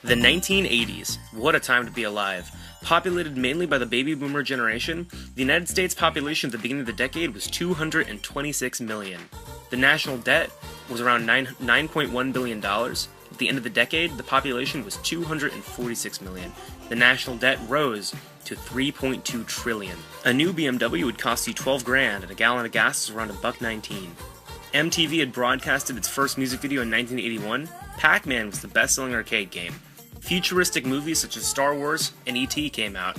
The 1980s. What a time to be alive. Populated mainly by the baby boomer generation, the United States population at the beginning of the decade was 226 million. The national debt was around $9.1 billion. At the end of the decade, the population was 246 million. The national debt rose to 3.2 trillion. A new BMW would cost you 12 grand and a gallon of gas is around $1.19. MTV had broadcasted its first music video in 1981. Pac-Man was the best-selling arcade game. Futuristic movies such as Star Wars and E.T. came out.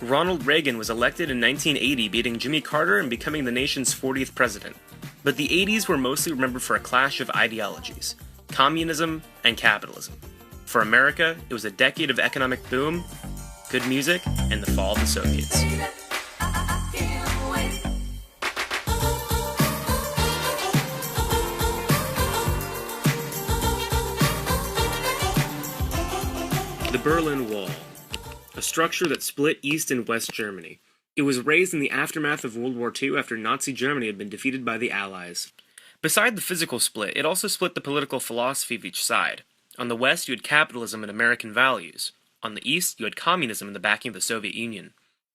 Ronald Reagan was elected in 1980, beating Jimmy Carter and becoming the nation's 40th president. But the 80s were mostly remembered for a clash of ideologies: communism and capitalism. For America, it was a decade of economic boom, good music, and the fall of the Soviets. The Berlin Wall, a structure that split East and West Germany. It was raised in the aftermath of World War II after Nazi Germany had been defeated by the Allies. Beside the physical split, it also split the political philosophy of each side. On the west, you had capitalism and American values. On the east, you had communism and the backing of the Soviet Union.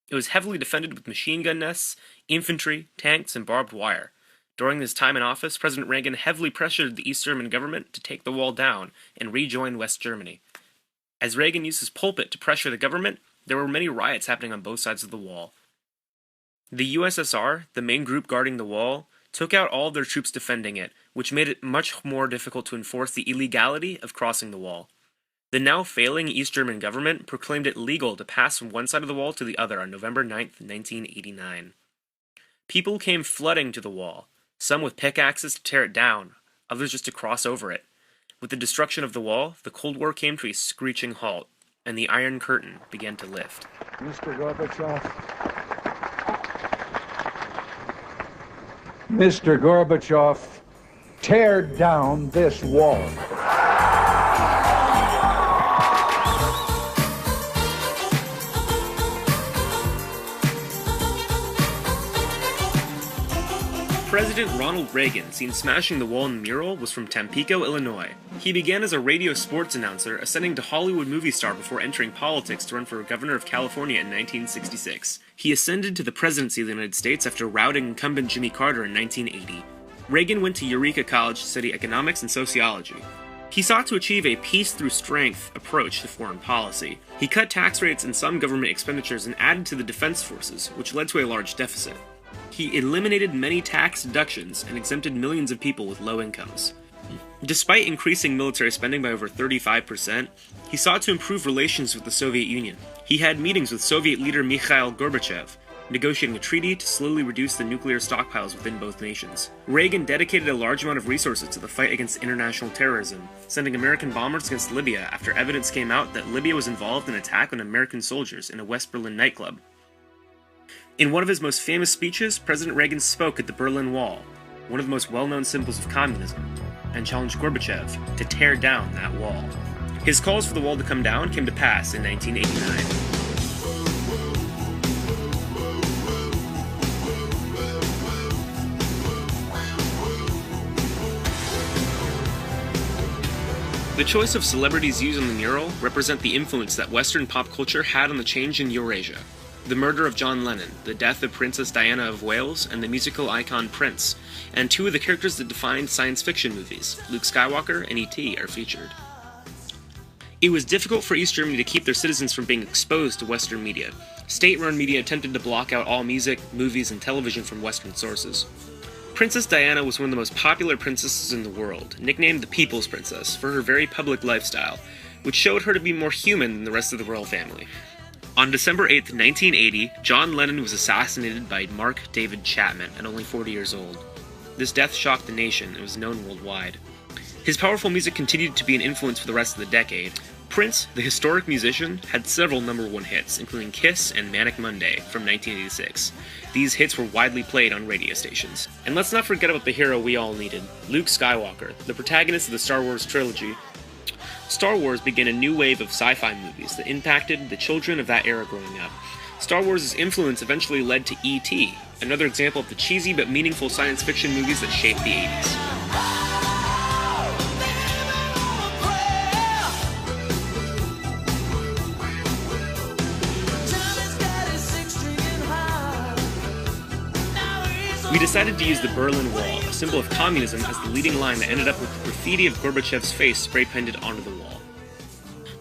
It was heavily defended with machine gun nests, infantry, tanks, and barbed wire. During his time in office, President Reagan heavily pressured the East German government to take the wall down and rejoin West Germany. As Reagan used his pulpit to pressure the government, there were many riots happening on both sides of the wall. The USSR, the main group guarding the wall, took out all of their troops defending it, which made it much more difficult to enforce the illegality of crossing the wall. The now failing East German government proclaimed it legal to pass from one side of the wall to the other on November 9, 1989. People came flooding to the wall, some with pickaxes to tear it down, others just to cross over it. With the destruction of the wall, the Cold War came to a screeching halt, and the Iron Curtain began to lift. Mr. Gorbachev. Mr. Gorbachev, tear down this wall. President Ronald Reagan, seen smashing the wall in Mural, was from Tampico, Illinois. He began as a radio sports announcer, ascending to Hollywood movie star before entering politics to run for governor of California in 1966. He ascended to the presidency of the United States after routing incumbent Jimmy Carter in 1980. Reagan went to Eureka College to study economics and sociology. He sought to achieve a peace-through-strength approach to foreign policy. He cut tax rates and some government expenditures and added to the defense forces, which led to a large deficit. He eliminated many tax deductions and exempted millions of people with low incomes. Despite increasing military spending by over 35%, he sought to improve relations with the Soviet Union. He had meetings with Soviet leader Mikhail Gorbachev, negotiating a treaty to slowly reduce the nuclear stockpiles within both nations. Reagan dedicated a large amount of resources to the fight against international terrorism, sending American bombers against Libya after evidence came out that Libya was involved in an attack on American soldiers in a West Berlin nightclub. In one of his most famous speeches, President Reagan spoke at the Berlin Wall, one of the most well-known symbols of communism, and challenged Gorbachev to tear down that wall. His calls for the wall to come down came to pass in 1989. The choice of celebrities used on the mural represent the influence that Western pop culture had on the change in Eurasia. The murder of John Lennon, the death of Princess Diana of Wales, and the musical icon Prince, and two of the characters that defined science fiction movies, Luke Skywalker and E.T., are featured. It was difficult for East Germany to keep their citizens from being exposed to Western media. State-run media attempted to block out all music, movies, and television from Western sources. Princess Diana was one of the most popular princesses in the world, nicknamed the People's Princess for her very public lifestyle, which showed her to be more human than the rest of the royal family. On December 8, 1980, John Lennon was assassinated by Mark David Chapman at only 40 years old. This death shocked the nation and was known worldwide. His powerful music continued to be an influence for the rest of the decade. Prince, the historic musician, had several #1 hits, including Kiss and Manic Monday from 1986. These hits were widely played on radio stations. And let's not forget about the hero we all needed, Luke Skywalker, the protagonist of the Star Wars trilogy. Star Wars began a new wave of sci-fi movies that impacted the children of that era growing up. Star Wars' influence eventually led to E.T., another example of the cheesy but meaningful science fiction movies that shaped the 80s. We decided to use the Berlin Wall, a symbol of communism, as the leading line that ended up with the graffiti of Gorbachev's face spray-painted onto the wall.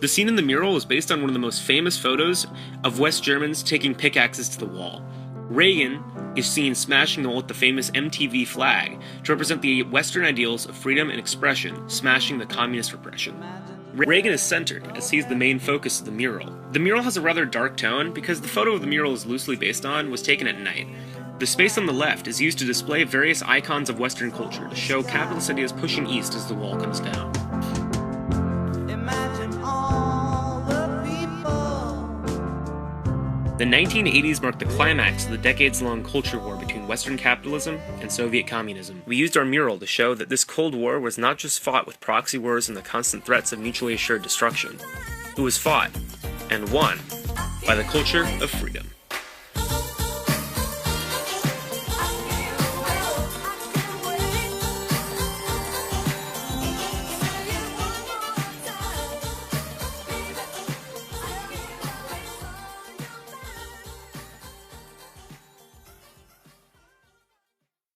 The scene in the mural is based on one of the most famous photos of West Germans taking pickaxes to the wall. Reagan is seen smashing the wall with the famous MTV flag to represent the Western ideals of freedom and expression, smashing the communist repression. Reagan is centered, as he is the main focus of the mural. The mural has a rather dark tone because the photo of the mural is loosely based on was taken at night. The space on the left is used to display various icons of Western culture to show capitalist ideas pushing east as the wall comes down. The 1980s marked the climax of the decades-long culture war between Western capitalism and Soviet communism. We used our mural to show that this Cold War was not just fought with proxy wars and the constant threats of mutually assured destruction. It was fought, and won, by the culture of freedom.